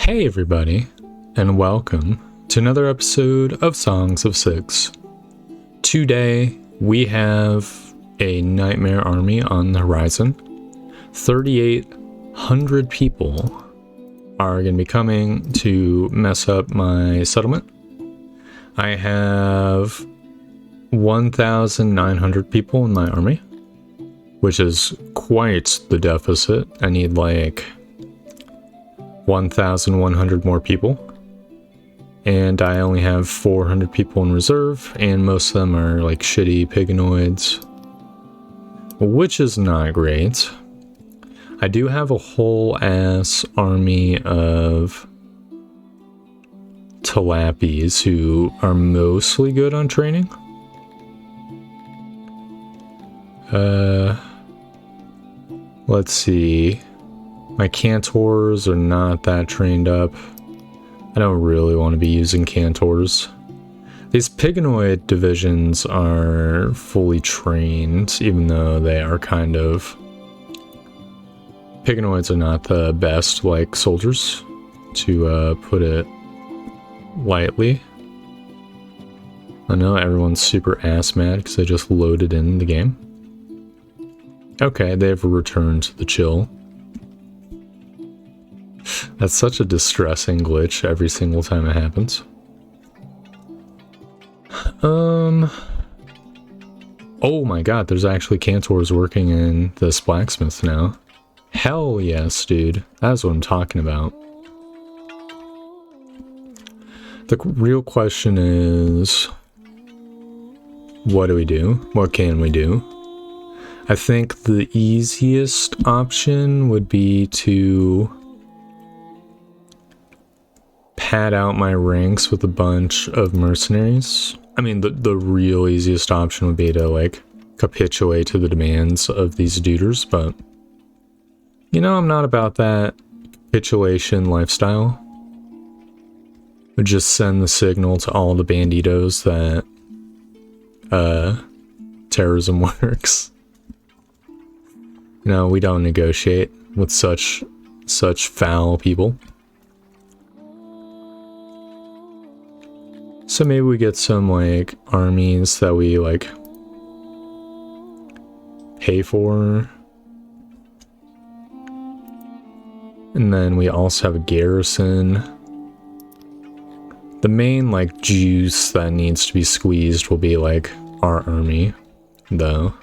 Hey everybody, and welcome to another episode of Songs of Six. Today we have a nightmare army on the horizon. 3,800 people are going to be coming to mess up my settlement. I have 1,900 people in my army, which is quite the deficit. I need like 1,100 more people, and I only have 400 people in reserve, and most of them are like shitty piganoids, which is not great. I do have a whole ass army of Tilappies who are mostly good on training. Let's see. My Cantors are not that trained up. I don't really want to be using Cantors. These Piganoid divisions are fully trained, even though they are kind of... Piganoids are not the best, like, soldiers, to put it lightly. I know everyone's super ass mad because I just loaded in the game. Okay, they've returned to the chill. That's such a distressing glitch every single time it happens. Oh my god, there's actually Cantors working in this blacksmith now. Hell yes, dude. That's what I'm talking about. The real question is, what do we do? What can we do? I think the easiest option would be to pad out my ranks with a bunch of mercenaries. I mean, the real easiest option would be to, like, capitulate to the demands of these duders, but, you know, I'm not about that capitulation lifestyle. Would just send the signal to all the banditos that, terrorism works. No, we don't negotiate with such foul people. So maybe we get some, like, armies that we, like, pay for. And then we also have a garrison. The main, like, juice that needs to be squeezed will be, like, our army, though.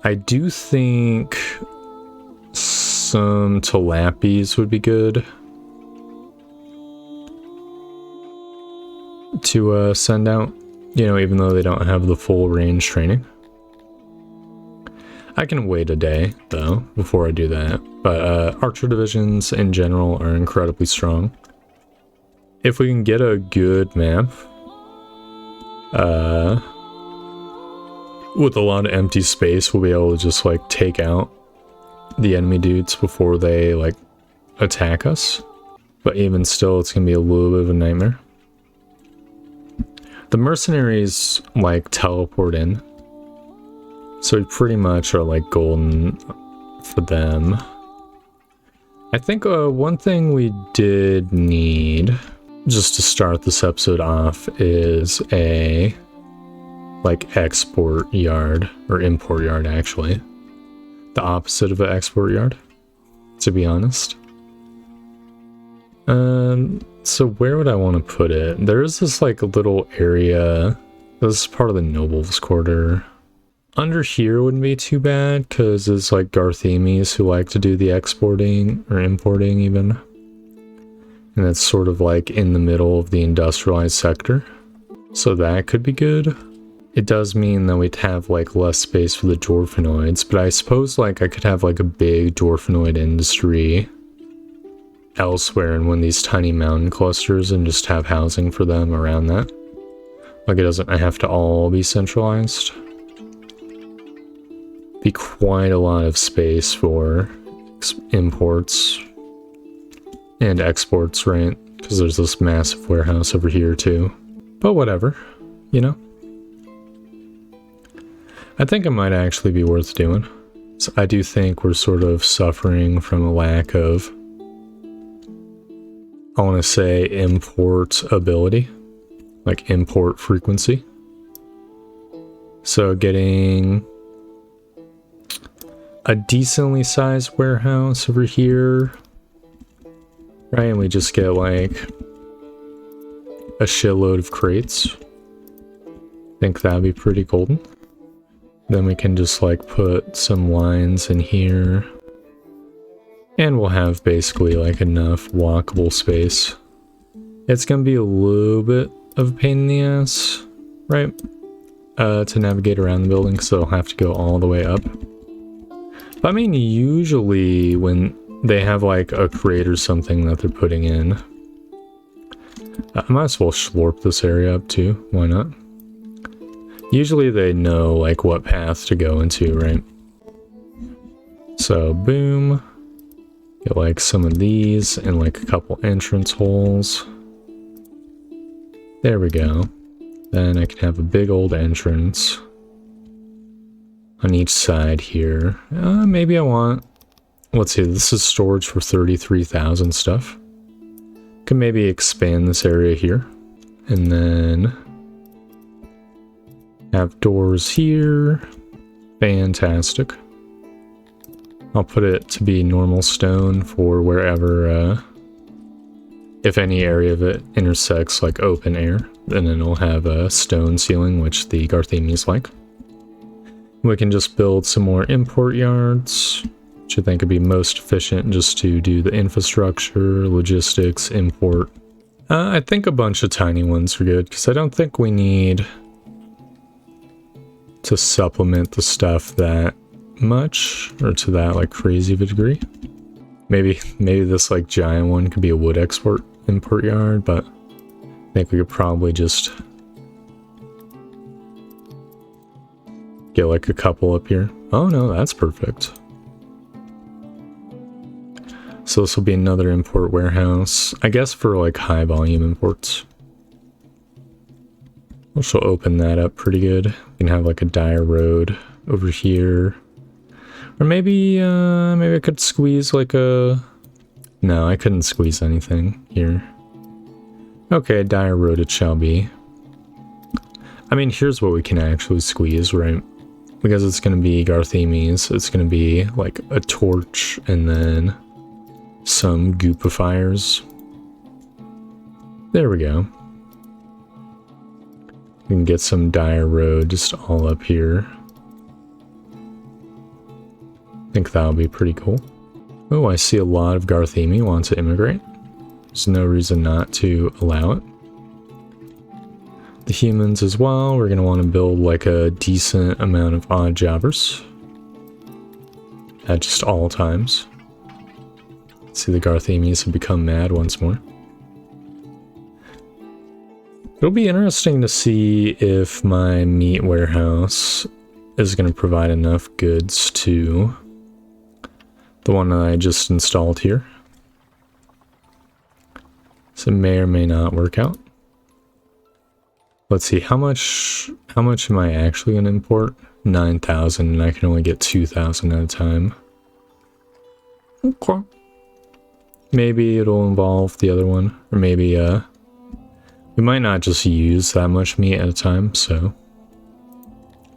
I do think some Tilappies would be good to send out, you know, even though they don't have the full range training. I can wait a day, though, before I do that, but archer divisions in general are incredibly strong. If we can get a good map, with a lot of empty space, we'll be able to just, like, take out the enemy dudes before they, like, attack us. But even still, it's gonna be a little bit of a nightmare. The mercenaries, like, teleport in, so we pretty much are, like, golden for them. I think one thing we did need, just to start this episode off, is a, like, export yard, or import yard, actually. The opposite of an export yard, to be honest. So where would I want to put it? There's this, like, little area. This is part of the nobles' quarter. Under here wouldn't be too bad, because it's, like, Garthemes who like to do the exporting, or importing even. And it's sort of, like, in the middle of the industrialized sector. So that could be good. It does mean that we'd have, like, less space for the Dwarfanoids, but I suppose, like, I could have, like, a big Dwarfanoid industry elsewhere in one of these tiny mountain clusters and just have housing for them around that. Like, it doesn't have to all be centralized. Be quite a lot of space for imports and exports, right? Because there's this massive warehouse over here too. But whatever, you know? I think it might actually be worth doing. So I do think we're sort of suffering from a lack of I want to say import ability, like import frequency. So getting a decently sized warehouse over here, right? And we just get like a shitload of crates. I think that'd be pretty golden. Then we can just like put some lines in here. And we'll have basically like enough walkable space. It's gonna be a little bit of a pain in the ass, right? To navigate around the building, so I'll have to go all the way up. But I mean, usually when they have like a crate or something that they're putting in, I might as well slurp this area up too, why not? Usually they know like what path to go into, right? So boom, get like some of these and like a couple entrance holes. There we go. Then I can have a big old entrance on each side here. Maybe I want, let's see, this is storage for 33,000 stuff. Can maybe expand this area here. And then have doors here. Fantastic. I'll put it to be normal stone for wherever, if any area of it intersects like open air, and then it'll have a stone ceiling, which the Garthemis like. We can just build some more import yards, which I think would be most efficient just to do the infrastructure, logistics, import. I think a bunch of tiny ones are good, because I don't think we need to supplement the stuff that much, or to that like crazy of a degree. Maybe this like giant one could be a wood import yard, but I think we could probably just get like a couple up here. Oh no, that's perfect. So this will be another import warehouse, I guess for like high volume imports. Which will open that up pretty good. We can have like a dire road over here. Or maybe I could squeeze like a... No, I couldn't squeeze anything here. Okay, dire road it shall be. I mean, here's what we can actually squeeze, right? Because it's going to be Garthemis, it's going to be like a torch and then some goopifiers. There we go. We can get some dire road just all up here. I think that'll be pretty cool. Oh, I see a lot of Garthemi want to immigrate. There's no reason not to allow it. The humans as well, we're going to want to build like a decent amount of odd jobbers. At just all times. See, the Garthemis have become mad once more. It'll be interesting to see if my meat warehouse is going to provide enough goods to the one that I just installed here. So it may or may not work out. Let's see, how much am I actually going to import? 9,000, and I can only get 2,000 at a time. Okay. Maybe it'll involve the other one, or maybe we might not just use that much meat at a time, so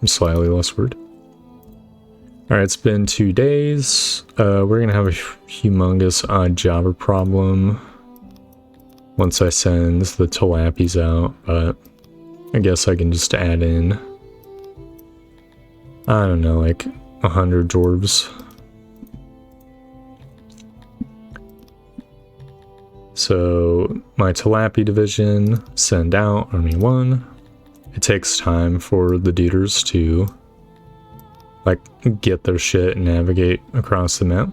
I'm slightly less worried. Alright, it's been 2 days. We're gonna have a humongous odd jobber problem once I send the tilapis out, but I guess I can just add in, I don't know, like 100 dwarves. So my tilapia division, send out army 1. It takes time for the duders to like get their shit and navigate across the map.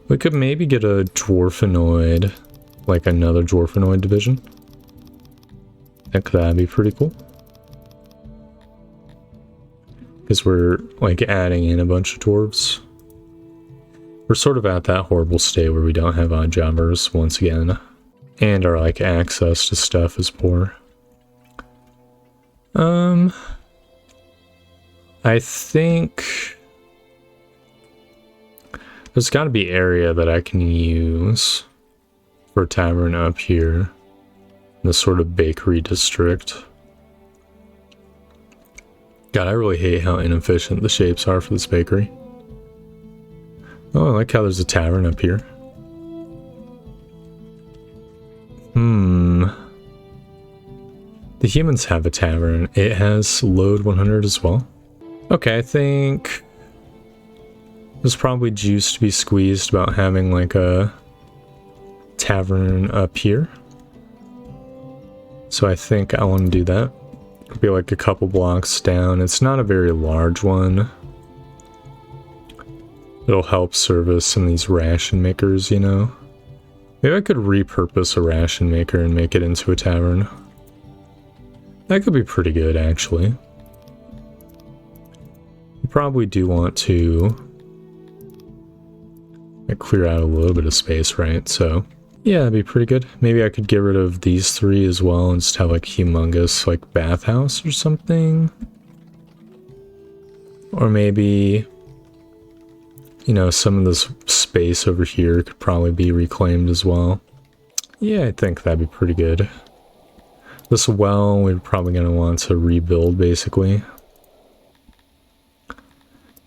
We could maybe get a dwarfinoid, like another dwarfinoid division. I think that'd be pretty cool. Because we're like adding in a bunch of dwarves. We're sort of at that horrible state where we don't have odd jobbers once again. And our like access to stuff is poor. I think There's got to be area that I can use for a tavern up here in this sort of bakery district. God, I really hate how inefficient the shapes are for this bakery. Oh, I like how there's a tavern up here. The humans have a tavern. It has load 100 as well. Okay, I think there's probably juice to be squeezed about having like a tavern up here. So I think I want to do that. It'll be like a couple blocks down. It's not a very large one. It'll help service some of these ration makers, you know? Maybe I could repurpose a ration maker and make it into a tavern. That could be pretty good, actually. You probably do want to clear out a little bit of space, right? So, yeah, that'd be pretty good. Maybe I could get rid of these three as well and just have like humongous like bathhouse or something. Or maybe, you know, some of this space over here could probably be reclaimed as well. Yeah, I think that'd be pretty good. This well, we're probably going to want to rebuild, basically.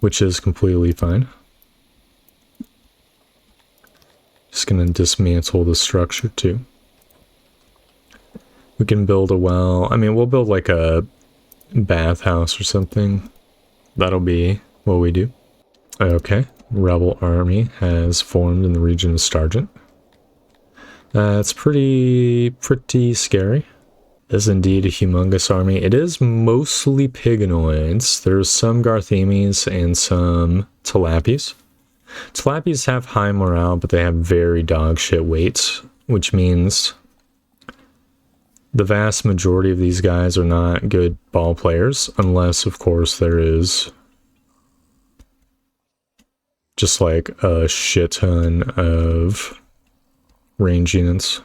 Which is completely fine. Just going to dismantle the structure, too. We can build a well. I mean, we'll build like a bathhouse or something. That'll be what we do. Okay. Rebel army has formed in the region of Stargent. That's pretty scary. Is indeed a humongous army. It is mostly Piganoids. There's some Garthemes and some Talapies. Talapies have high morale, but they have very dog shit weights, which means the vast majority of these guys are not good ball players, unless, of course, there is just like a shit ton of range units.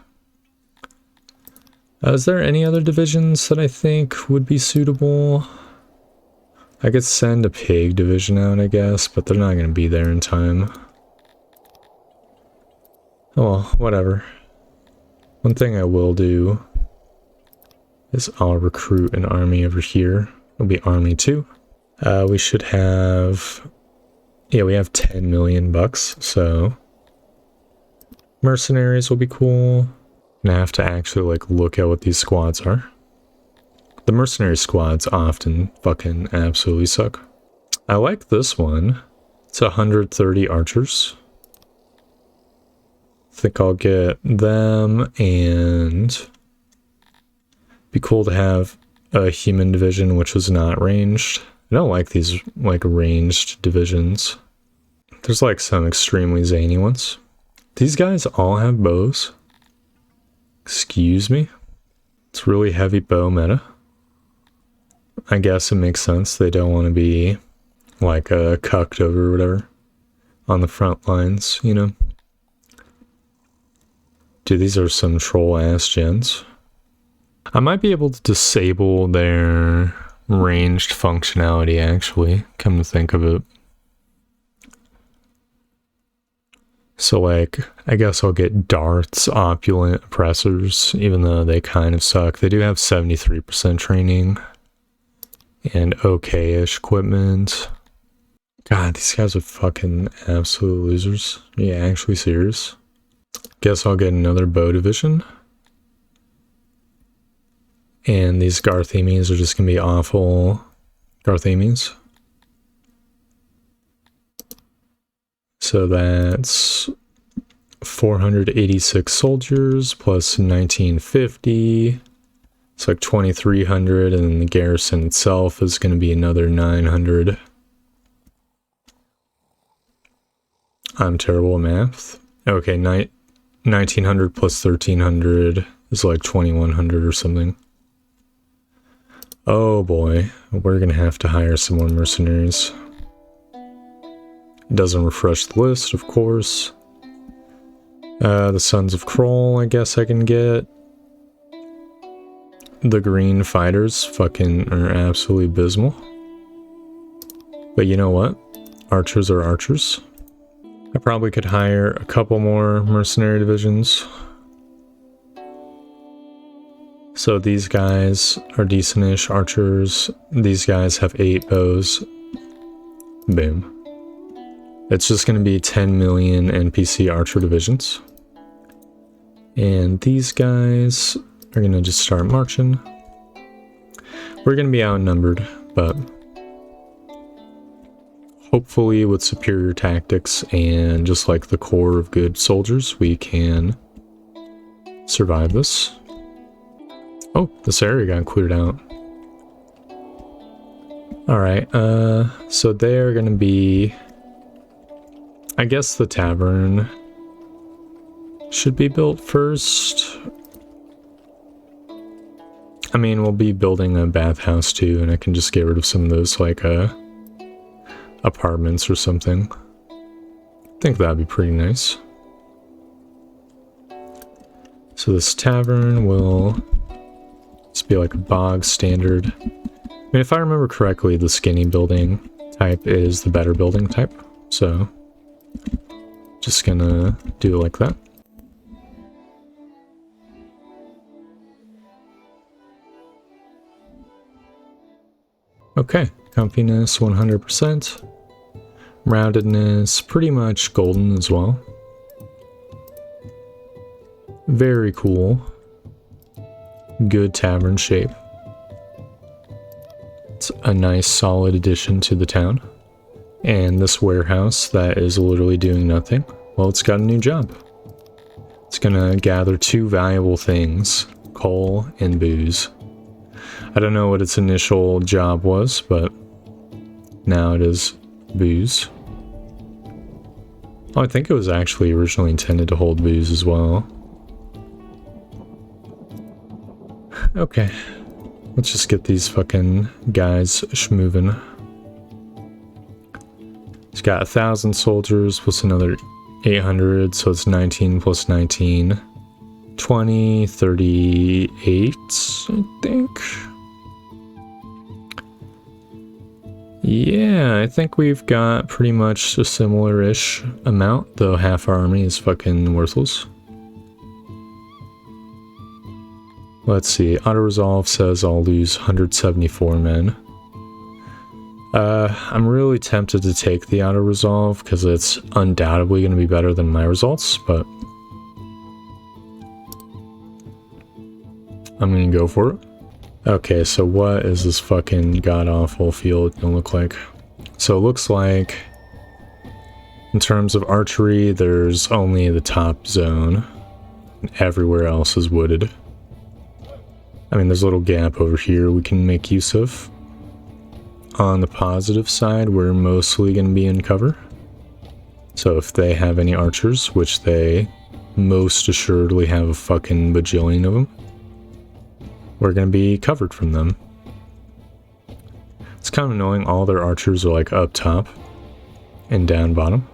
Is there any other divisions that I think would be suitable? I could send a pig division out, I guess, but they're not going to be there in time. Oh well, whatever. One thing I will do is I'll recruit an army over here. It'll be Army 2. We should have... Yeah, we have 10 million bucks, so... Mercenaries will be cool. And I have to actually, like, look at what these squads are. The mercenary squads often fucking absolutely suck. I like this one. It's 130 archers. I think I'll get them, and... be cool to have a human division which was not ranged. I don't like these, like, ranged divisions. There's, like, some extremely zany ones. These guys all have bows. Excuse me? It's really heavy bow meta. I guess it makes sense. They don't want to be like cucked over or whatever on the front lines, you know? Dude, these are some troll-ass gens. I might be able to disable their ranged functionality, actually, come to think of it. So, like, I guess I'll get Darth's opulent oppressors, even though they kind of suck. They do have 73% training and okay-ish equipment. God, these guys are fucking absolute losers. Are you actually serious? Guess I'll get another bow division. And these Garthemes are just gonna be awful Garthemes. So that's 486 soldiers plus 1950. It's like 2,300, and then the garrison itself is going to be another 900. I'm terrible at math. Okay, 1900 plus 1300 is like 2100 or something. Oh boy, we're going to have to hire some more mercenaries. It doesn't refresh the list, of course. The Sons of Kroll, I guess I can get. The green fighters fucking are absolutely abysmal. But you know what? Archers are archers. I probably could hire a couple more mercenary divisions. So these guys are decent-ish archers. These guys have 8 bows. Boom. It's just going to be 10 million NPC archer divisions. And these guys are going to just start marching. We're going to be outnumbered, but hopefully with superior tactics and just like the core of good soldiers, we can survive this. Oh, this area got cleared out. Alright, so they're going to be... I guess the tavern should be built first. I mean, we'll be building a bathhouse too, and I can just get rid of some of those, like, apartments or something. I think that'd be pretty nice. So this tavern will just be like a bog standard. I mean, if I remember correctly, the skinny building type is the better building type, so just gonna do it like that. Okay, comfiness 100%. Roundedness pretty much golden as well. Very cool. Good tavern shape. It's a nice solid addition to the town. And this warehouse that is literally doing nothing, well, it's got a new job. It's gonna gather 2 valuable things, coal and booze. I don't know what its initial job was, but now it is booze. Oh, I think it was actually originally intended to hold booze as well. Okay, let's just get these fucking guys schmoving. It's got 1,000 soldiers plus another 800, so it's 19 plus 19. 20, 38, I think. Yeah, I think we've got pretty much a similar-ish amount, though half our army is fucking worthless. Let's see, auto-resolve says I'll lose 174 men. I'm really tempted to take the auto-resolve because it's undoubtedly going to be better than my results, but I'm going to go for it. Okay, so what is this fucking god-awful field gonna look like? So it looks like, in terms of archery, there's only the top zone. Everywhere else is wooded. I mean, there's a little gap over here we can make use of. On the positive side, we're mostly going to be in cover. So if they have any archers, which they most assuredly have a fucking bajillion of them, we're going to be covered from them. It's kind of annoying, all their archers are like up top and down bottom.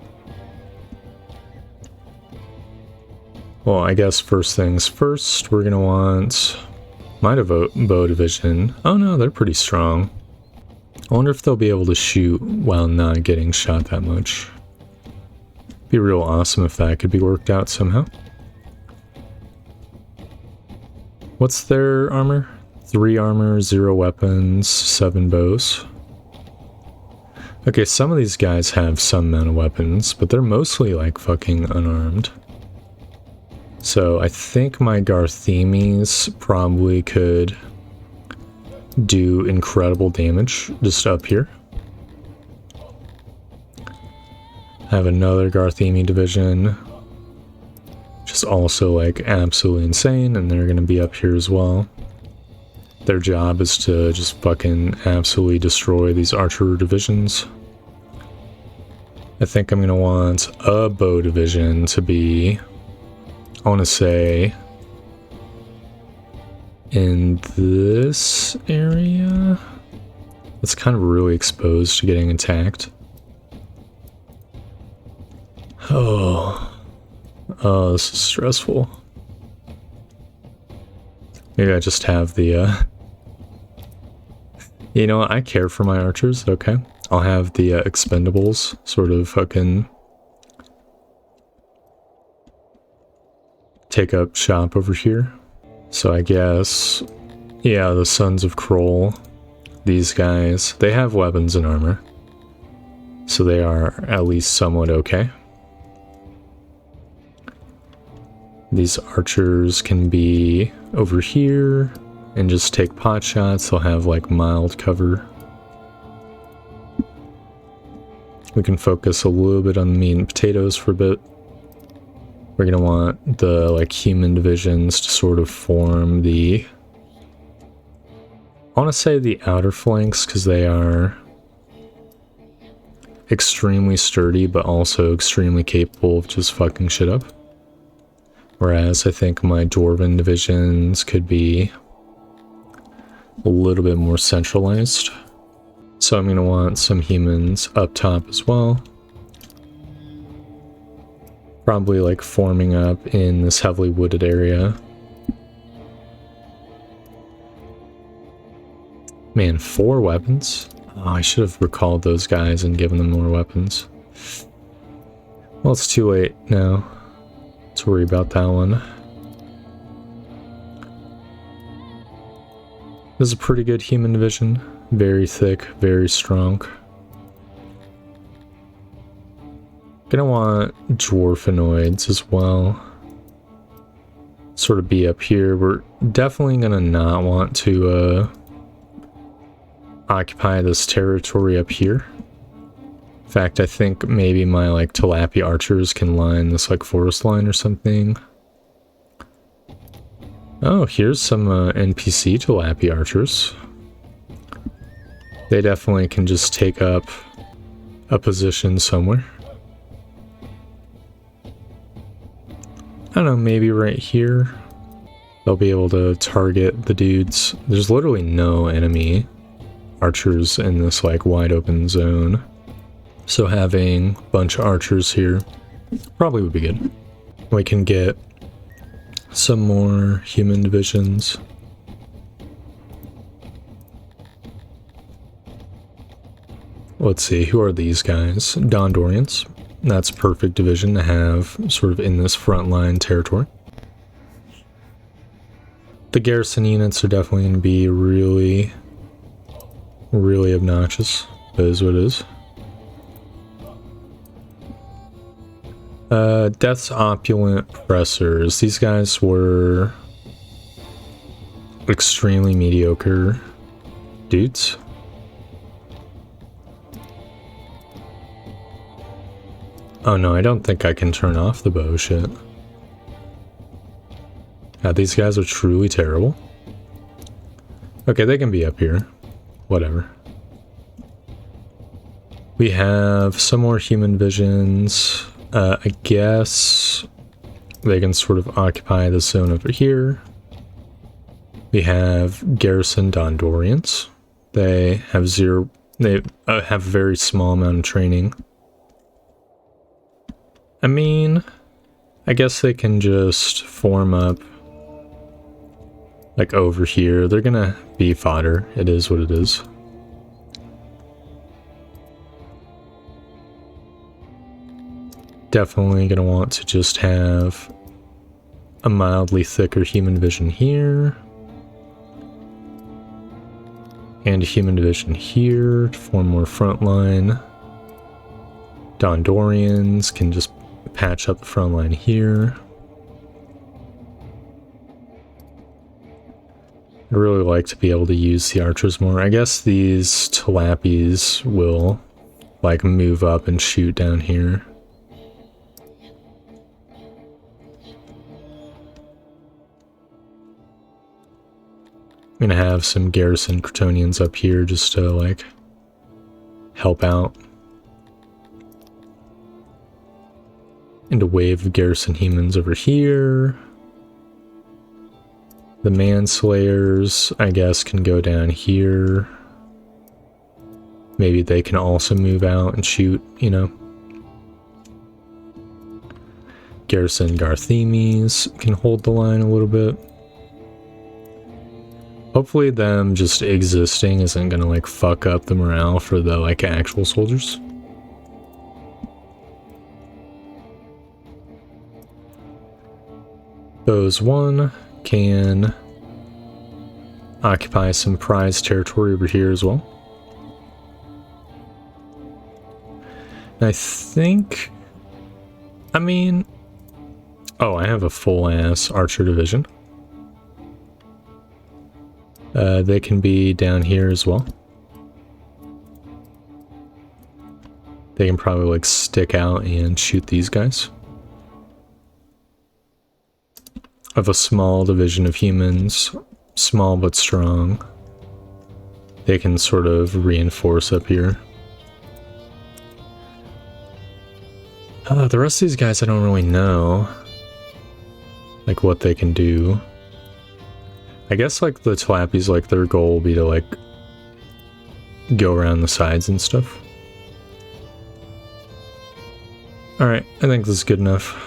Well, I guess first things first, we're going to want my bow division. Oh no, they're pretty strong. I wonder if they'll be able to shoot while not getting shot that much. Be real awesome if that could be worked out somehow. What's their armor? 3 armor, 0 weapons, 7 bows. Okay, some of these guys have some amount of weapons, but they're mostly like fucking unarmed. So I think my Garthemes probably could do incredible damage just up here. I have another Gartheme division, which is also like absolutely insane, and they're gonna be up here as well. Their job is to just fucking absolutely destroy these archer divisions. I think I'm gonna want a bow division to be, I want to say, in this area. It's kind of really exposed to getting attacked. Oh, this is stressful. Maybe I just have the, you know what, I care for my archers, okay. I'll have the expendables sort of fucking take up shop over here. So I guess, yeah, the Sons of Kroll, these guys, they have weapons and armor. So they are at least somewhat okay. These archers can be over here and just take pot shots. They'll have like mild cover. We can focus a little bit on the meat and potatoes for a bit. We're gonna want the like human divisions to sort of form the, I want to say the outer flanks, because they are extremely sturdy but also extremely capable of just fucking shit up. Whereas I think my Dwarven divisions could be a little bit more centralized. So I'm gonna want some humans up top as well. Probably like forming up in this heavily wooded area. Man, 4 weapons? Oh, I should have recalled those guys and given them more weapons. Well, it's too late now to worry about that one. This is a pretty good human division. Very thick, very strong. Gonna want dwarfinoids as well. Sort of be up here. We're definitely gonna not want to occupy this territory up here. In fact, I think maybe my like tilapia archers can line this like forest line or something. Oh, here's some NPC tilapia archers. They definitely can just take up a position somewhere. I don't know, maybe right here. They'll be able to target the dudes. There's literally no enemy archers in this like wide open zone. So having a bunch of archers here probably would be good. We can get some more human divisions. Let's see, who are these guys? Dondorians. That's a perfect division to have sort of in this frontline territory. The garrison units are definitely going to be really, really obnoxious. That is what it is. Death's Opulent Pressers. These guys were extremely mediocre dudes. Oh no, I don't think I can turn off the bow shit. God, these guys are truly terrible. Okay, they can be up here. Whatever. We have some more human visions. I guess they can sort of occupy the zone over here. We have Garrison Dondorians. They have they have a very small amount of training. I mean, I guess they can just form up like over here. They're gonna be fodder. It is what it is. Definitely gonna want to just have a mildly thicker human division here. And a human division here to form more frontline. Dondorians can just patch up the front line here. I'd really like to be able to use the archers more. I guess these tilapies will like move up and shoot down here. I'm gonna have some garrison Crotonians up here just to like help out. And a wave of garrison humans over here. The manslayers, I guess, can go down here. Maybe they can also move out and shoot, you know. Garrison Garthemes can hold the line a little bit. Hopefully them just existing isn't gonna like fuck up the morale for the like actual soldiers. Those 1 can occupy some prize territory over here as well. And I think, I mean, oh, I have a full-ass archer division. They can be down here as well. They can probably like stick out and shoot these guys. Of a small division of humans, small but strong. They can sort of reinforce up here. The rest of these guys I don't really know, like what they can do. I guess like the Tilapis, like their goal will be to like go around the sides and stuff. Alright, I think this is good enough.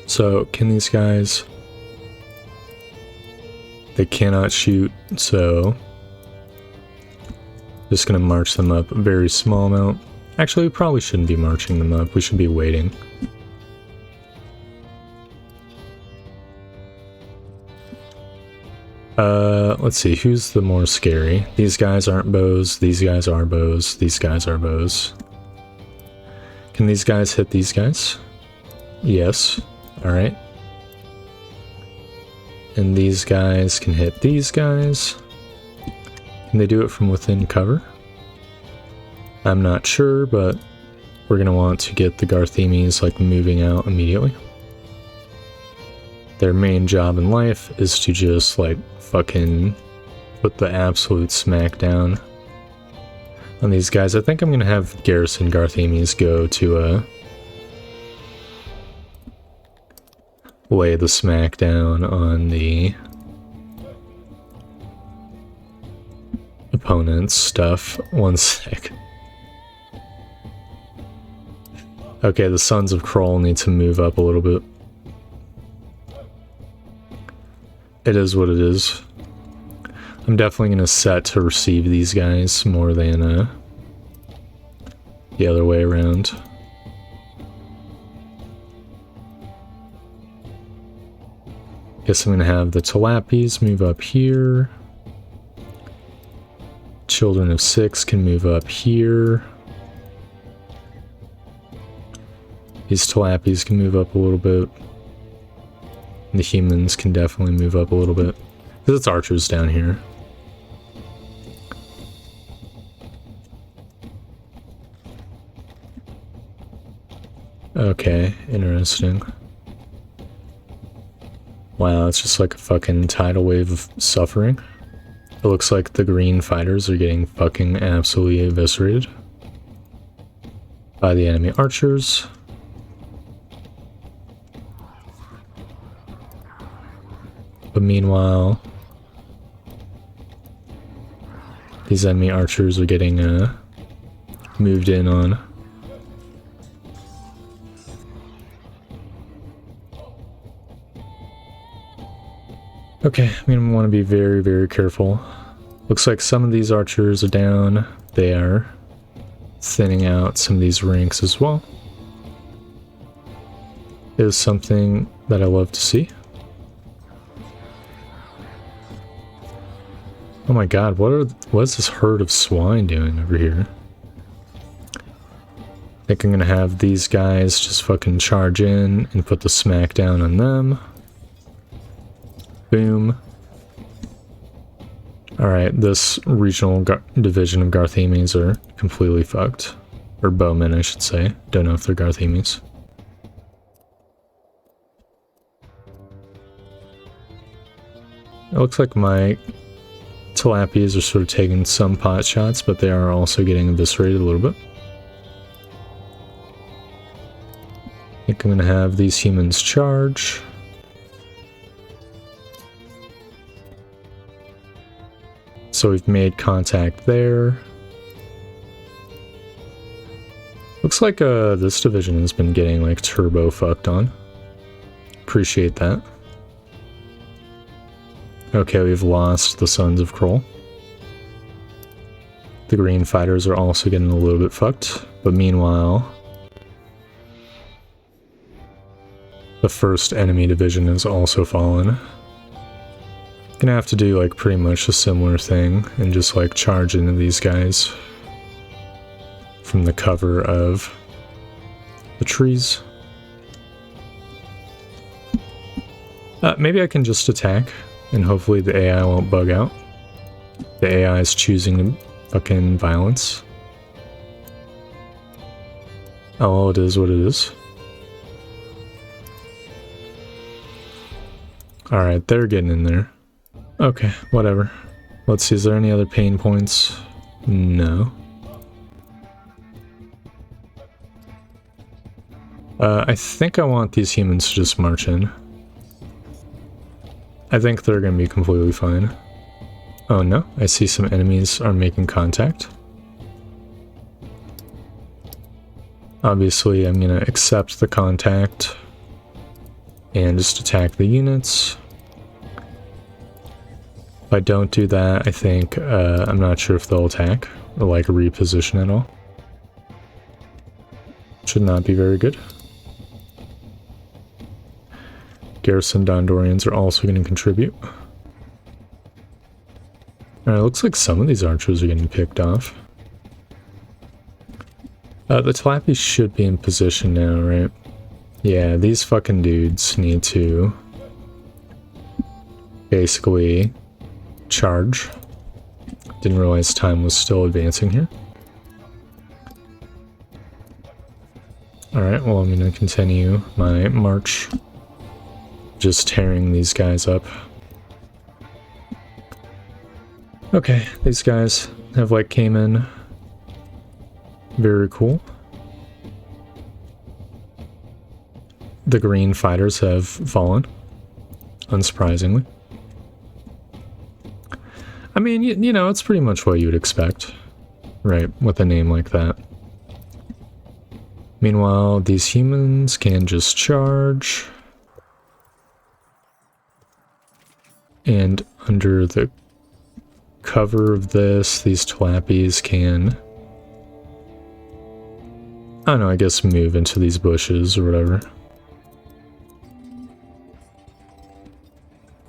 So, can these guys... They cannot shoot, so... Just gonna march them up a very small amount. Actually, we probably shouldn't be marching them up, we should be waiting. Let's see, who's the more scary? These guys aren't bows, these guys are bows, these guys are bows. Can these guys hit these guys? Yes. Alright. And these guys can hit these guys. Can they do it from within cover? I'm not sure, but we're gonna want to get the Garthemis like moving out immediately. Their main job in life is to just like fucking put the absolute smack down on these guys. I think I'm gonna have Garrison Garthemis go to lay the smack down on the opponent's stuff. One sec. Okay, the Sons of Kroll need to move up a little bit. It is what it is. I'm definitely going to set to receive these guys more than the other way around. Guess I'm going to have the Tilapis move up here. Children of 6 can move up here. These Tilapis can move up a little bit. The humans can definitely move up a little bit. Because it's archers down here. Okay, interesting. Wow, it's just like a fucking tidal wave of suffering. It looks like the green fighters are getting fucking absolutely eviscerated by the enemy archers. But meanwhile, these enemy archers are getting moved in on. Okay, I'm gonna want to be very, very careful. Looks like some of these archers are down. They are thinning out some of these ranks as well. It is something that I love to see. Oh my god, what is this herd of swine doing over here? I think I'm gonna have these guys just fucking charge in and put the smack down on them. Boom. Alright, this regional division of Garthemis are completely fucked. Or bowmen, I should say. Don't know if they're Garthemis. It looks like my Tilapis are sort of taking some pot shots, but they are also getting eviscerated a little bit. I think I'm going to have these humans charge. So we've made contact there. Looks like this division has been getting like turbo fucked on. Appreciate that. Okay, we've lost the Sons of Kroll. The green fighters are also getting a little bit fucked. But meanwhile, the first enemy division has also fallen. Gonna have to do like pretty much a similar thing and just like charge into these guys from the cover of the trees. Maybe I can just attack and hopefully the AI won't bug out. The AI is choosing fucking violence. Oh, it is what it is. Alright, they're getting in there. Okay, whatever. Let's see, is there any other pain points? No. I think I want these humans to just march in. I think they're gonna be completely fine. Oh no, I see some enemies are making contact. Obviously, I'm gonna accept the contact and just attack the units. If I don't do that, I think, I'm not sure if they'll attack or like reposition at all. Should not be very good. Garrison Dondorians are also going to contribute. Alright, looks like some of these archers are getting picked off. The Tlappies should be in position now, right? Yeah, these fucking dudes need to basically charge. Didn't realize time was still advancing here. Alright, well I'm going to continue my march. Just tearing these guys up. Okay, these guys have like came in. Very cool. The green fighters have fallen, unsurprisingly. I mean, you know, it's pretty much what you would expect, right, with a name like that. Meanwhile, these humans can just charge. And under the cover of this, these Tlappies can, I don't know, I guess move into these bushes or whatever.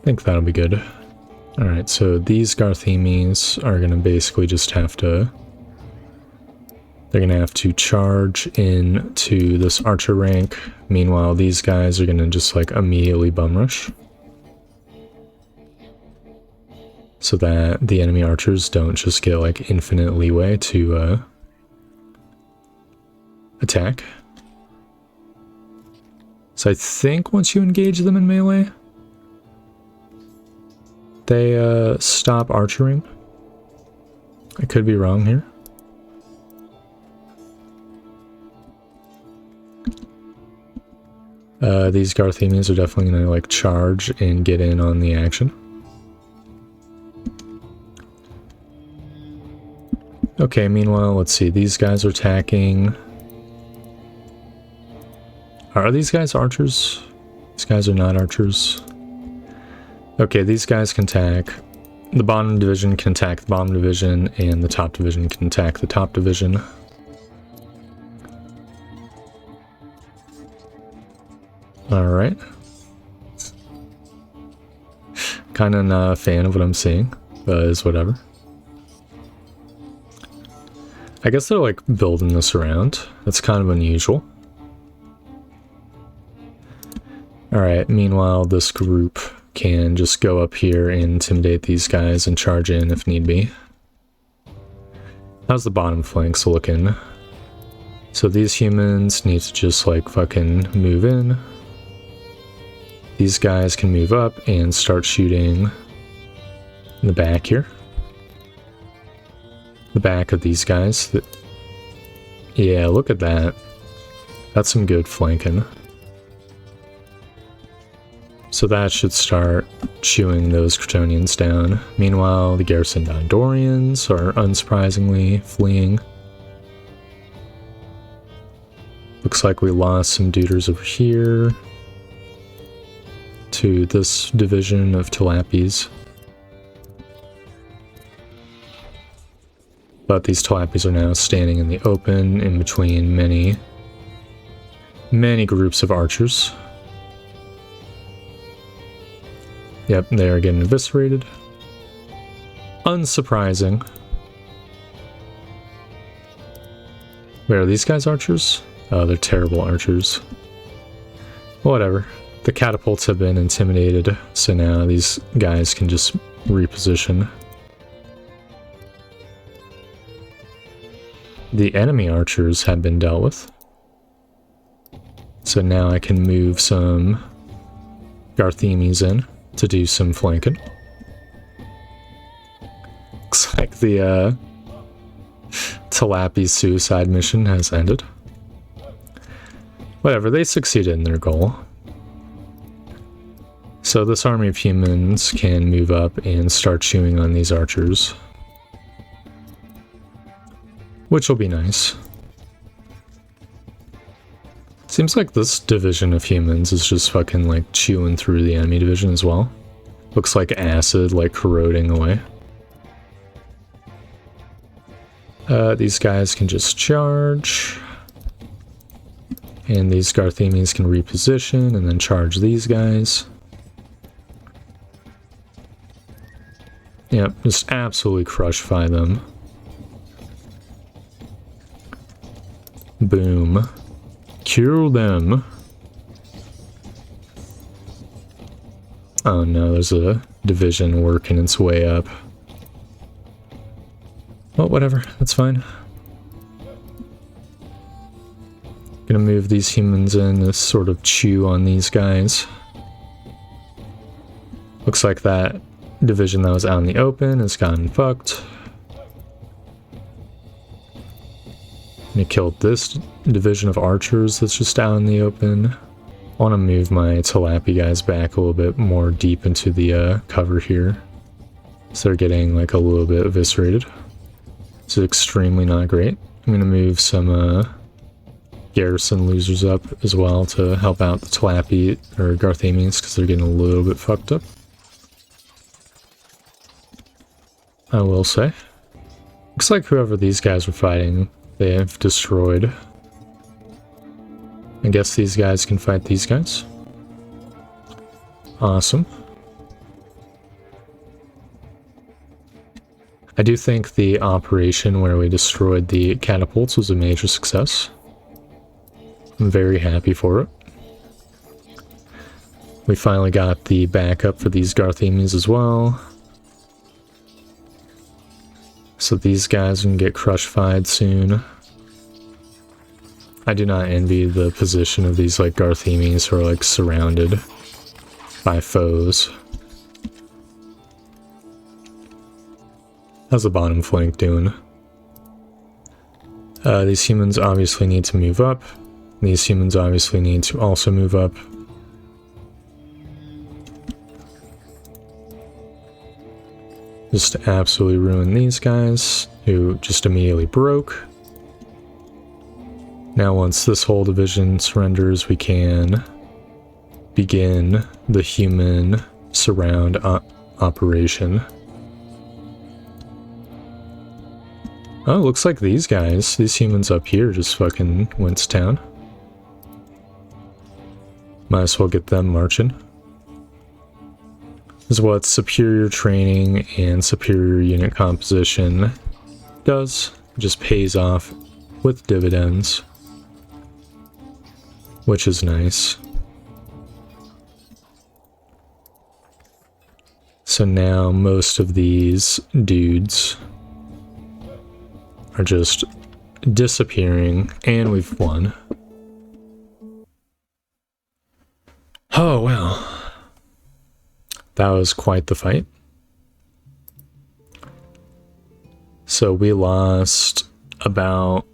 I think that'll be good. Alright, so these Garthemes are gonna basically just have to, they're gonna have to charge into this archer rank. Meanwhile, these guys are gonna just like immediately bum rush, so that the enemy archers don't just get like infinite leeway to attack. So I think once you engage them in melee, they stop archering. I could be wrong here. These Garthemians are definitely gonna like charge and get in on the action. Okay, meanwhile, let's see. These guys are attacking. Are these guys archers? These guys are not archers. Okay, these guys can attack. The bottom division can attack the bottom division, and the top division can attack the top division. Alright. Kinda not a fan of what I'm seeing, but it's whatever. I guess they're like building this around. That's kind of unusual. Alright, meanwhile, this group can just go up here and intimidate these guys and charge in if need be. How's the bottom flanks looking? So these humans need to just like fucking move in. These guys can move up and start shooting in the back here. The back of these guys. Yeah, look at that. That's some good flanking. So that should start chewing those Crotonians down. Meanwhile, the Garrison Dondorians are unsurprisingly fleeing. Looks like we lost some duders over here to this division of Tlappies. But these Talapies are now standing in the open in between many, many groups of archers. Yep, they are getting eviscerated. Unsurprising. Wait, are these guys archers? Oh, they're terrible archers. Whatever. The catapults have been intimidated, so now these guys can just reposition. The enemy archers have been dealt with. So now I can move some Garthemes in to do some flanking. Looks like the Talapi's suicide mission has ended. Whatever, they succeeded in their goal. So this army of humans can move up and start chewing on these archers. Which will be nice. Seems like this division of humans is just fucking like chewing through the enemy division as well. Looks like acid like corroding away. These guys can just charge. And these Garthemes can reposition and then charge these guys. Yep, just absolutely crushify them. Boom. Kill them. Oh no, there's a division working its way up. Well, whatever, that's fine. Gonna move these humans in to sort of chew on these guys. Looks like that division that was out in the open has gotten fucked. I killed this division of archers that's just out in the open. I want to move my Talapi guys back a little bit more deep into the cover here. So they're getting like a little bit eviscerated. This is extremely not great. I'm going to move some garrison losers up as well to help out the Talapi or Garthemes because they're getting a little bit fucked up. I will say. Looks like whoever these guys were fighting, they have destroyed. I guess these guys can fight these guys. Awesome. I do think the operation where we destroyed the catapults was a major success. I'm very happy for it. We finally got the backup for these Garthemes as well. So these guys can get crushfied soon. I do not envy the position of these like Garthemes who are like surrounded by foes. How's the bottom flank doing? These humans obviously need to move up. These humans obviously need to also move up. Just to absolutely ruin these guys, who just immediately broke. Now once this whole division surrenders, we can begin the human surround operation. Oh, it looks like these guys, these humans up here just fucking went to town. Might as well get them marching. This is what superior training and superior unit composition does. It just pays off with dividends, which is nice. So now most of these dudes are just disappearing, and we've won. Oh, wow. That was quite the fight. So we lost about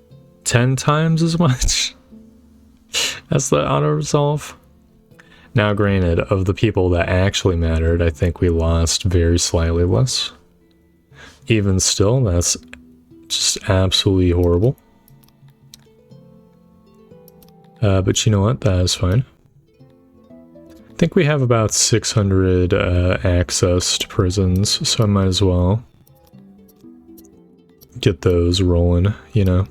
10 times as much as the auto-resolve. Now granted, of the people that actually mattered, I think we lost very slightly less. Even still, that's just absolutely horrible. But you know what? That is fine. I think we have about 600 access to prisons, so I might as well get those rolling, you know.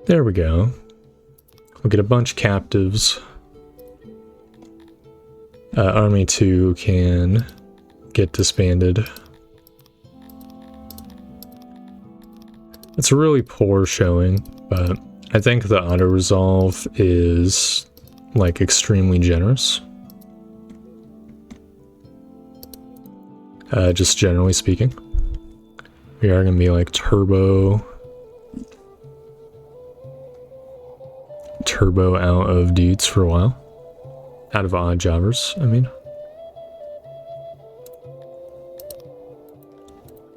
There we go. We'll get a bunch of captives. Army 2 can get disbanded. It's a really poor showing, but I think the auto-resolve is, like, extremely generous. Just generally speaking. We are going to be, like, turbo out of dudes for a while. Out of odd jobbers, I mean.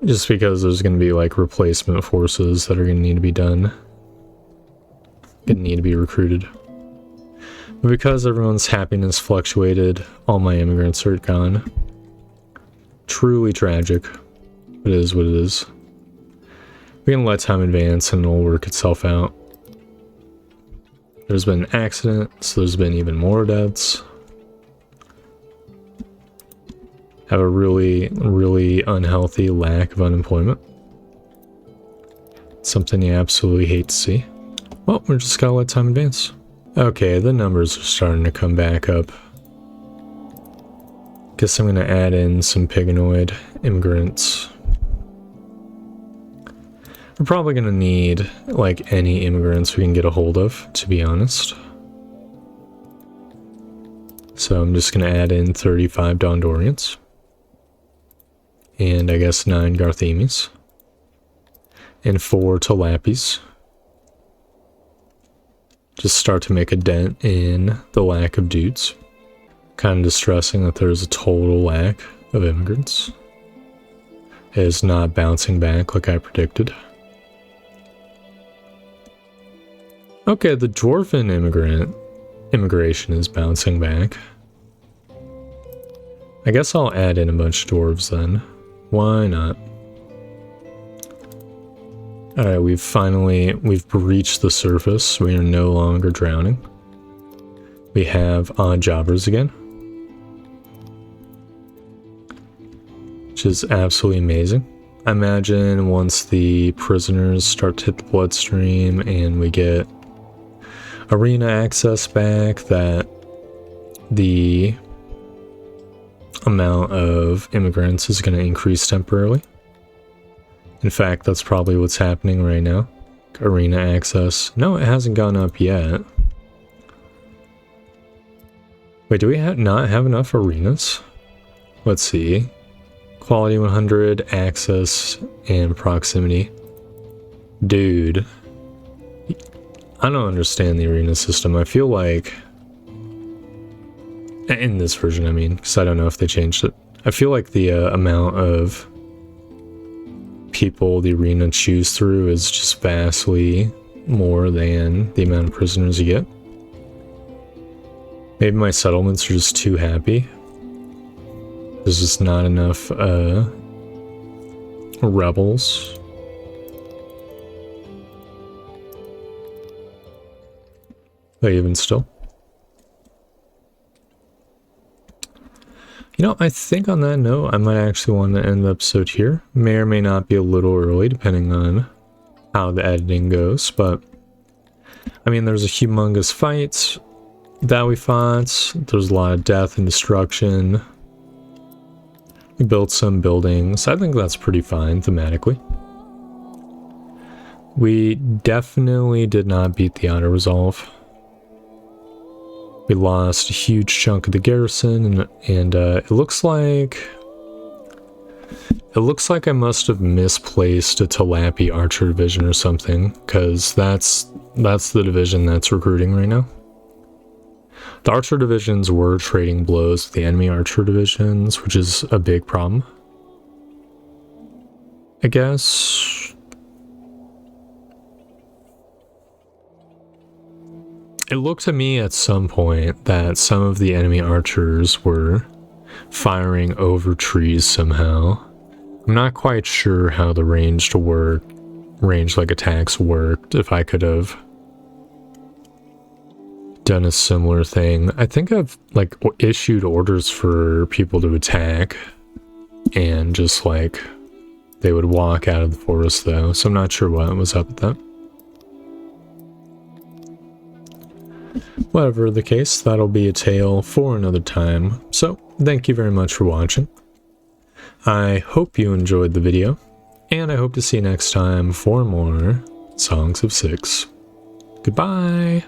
Just because there's going to be like replacement forces that are going to need to be done. Going to need to be recruited. But because everyone's happiness fluctuated, all my immigrants are gone. Truly tragic. It is what it is. We can let time advance and it'll work itself out. There's been an accident, so there's been even more deaths. Have a really, really unhealthy lack of unemployment. Something you absolutely hate to see. Well, we're just gotta let time advance. Okay, the numbers are starting to come back up. Guess I'm gonna add in some Piganoid immigrants. We're probably gonna need, like, any immigrants we can get a hold of, to be honest. So I'm just gonna add in 35 Dondorians. And I guess 9 Garthemis. And 4 Talapis. Just start to make a dent in the lack of dudes. Kind of distressing that there's a total lack of immigrants. It is not bouncing back like I predicted. Okay, the dwarven immigration is bouncing back. I guess I'll add in a bunch of dwarves then. Why not? Alright, we've breached the surface. We are no longer drowning. We have odd jobbers again. Which is absolutely amazing. I imagine once the prisoners start to hit the bloodstream and we get arena access back, that the amount of immigrants is going to increase temporarily. In fact, that's probably what's happening right now. Arena access. No, it hasn't gone up yet. Wait, do we not have enough arenas? Let's see. Quality 100, access, and proximity. Dude. I don't understand the arena system. I feel like... in this version, I mean, because I don't know if they changed it. I feel like the amount of people the arena chews through is just vastly more than the amount of prisoners you get. Maybe my settlements are just too happy. There's just not enough rebels. But even still. You know, I think on that note, I might actually want to end the episode here. May or may not be a little early, depending on how the editing goes, but I mean, there's a humongous fight that we fought. There's a lot of death and destruction. We built some buildings. I think that's pretty fine thematically. We definitely did not beat the auto-resolve. We lost a huge chunk of the garrison, and it looks like I must have misplaced a Talapi archer division or something, because that's the division that's recruiting right now. The archer divisions were trading blows with the enemy archer divisions, which is a big problem, I guess. It looked to me at some point that some of the enemy archers were firing over trees somehow. I'm not quite sure how the ranged like attacks worked, if I could have done a similar thing. I think I've like issued orders for people to attack and just like they would walk out of the forest though, so I'm not sure what was up with that. Whatever the case, that'll be a tale for another time, so thank you very much for watching. I hope you enjoyed the video, and I hope to see you next time for more Songs of Six. Goodbye!